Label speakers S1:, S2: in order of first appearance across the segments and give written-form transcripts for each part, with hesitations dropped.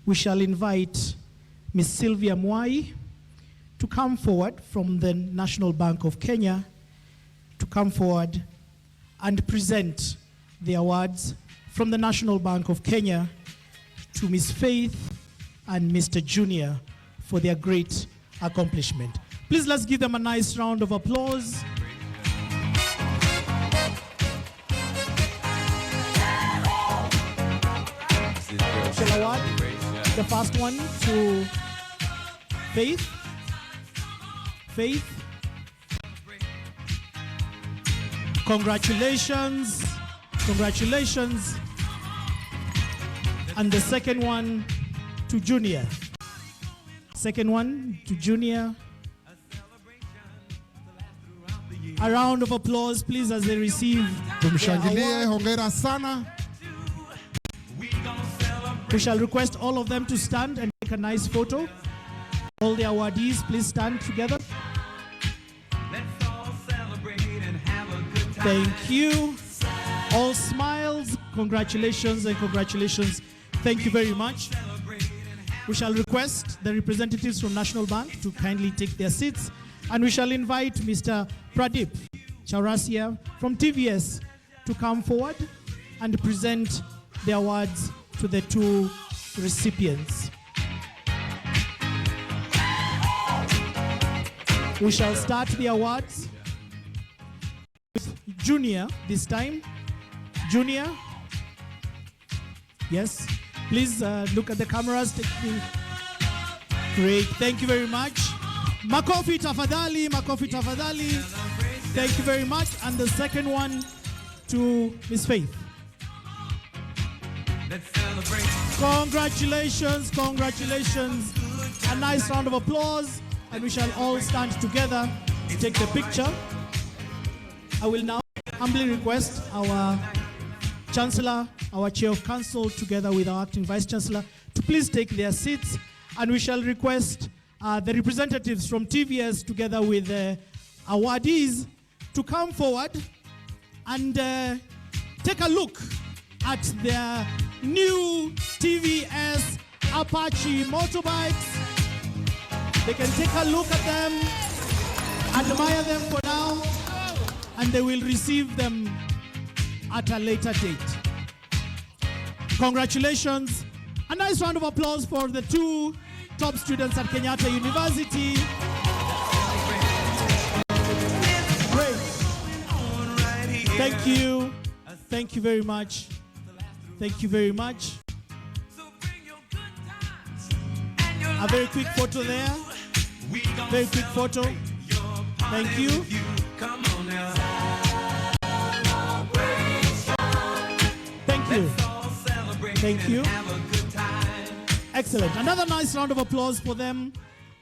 S1: we shall invite Ms. Sylvia Mwai to come forward from the National Bank of Kenya, to come forward and present the awards from the National Bank of Kenya to Ms. Faith and Mr. Junior for their great accomplishment. Please let's give them a nice round of applause. Shall award the first one to Faith. Faith. Congratulations. Congratulations. And the second one to Junior. Second one to Junior. A round of applause, please, as they receive.
S2: Tumshangilie, hongera sana.
S1: We shall request all of them to stand and take a nice photo. All the awardees, please stand together.
S3: Let's all celebrate and have a good time.
S1: Thank you. All smiles. Congratulations and congratulations. Thank you very much. We shall request the representatives from National Bank to kindly take their seats, and we shall invite Mr. Pradeep Chaurasia from TVS to come forward and present the awards to the two recipients. We shall start the awards with Junior this time. Junior, yes, please look at the cameras. Great, thank you very much. Makofi tafadhali, makofi tafadhali. Thank you very much. And the second one to Ms. Faith.
S3: Let's celebrate.
S1: Congratulations, congratulations. A nice round of applause, and we shall all stand together to take the picture. I will now humbly request our Chancellor, our Chair of Council, together with our Acting Vice Chancellor, to please take their seats, and we shall request the representatives from TVS together with the awardees to come forward and take a look at their new TVS Apache motorbikes. They can take a look at them, admire them for now, and they will receive them at a later date. Congratulations. A nice round of applause for the two top students at Kenyatta University. Great. Thank you. Thank you very much. Thank you very much. A very quick photo there. Very quick photo. Thank you. Thank you. Thank you. Excellent. Another nice round of applause for them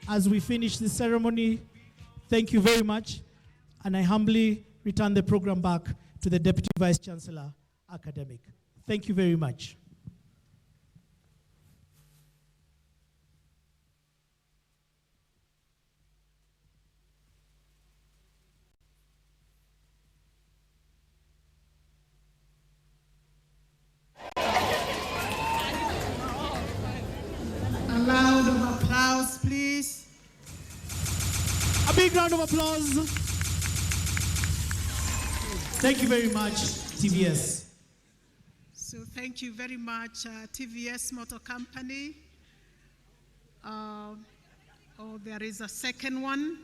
S1: as we finish this ceremony. Thank you very much. And I humbly return the program back to the Deputy Vice Chancellor, Academic. Thank you very much.
S4: A round of applause, please.
S1: A big round of applause. Thank you very much, TVS.
S4: So thank you very much, TVS Motor Company. Oh, there is a second one.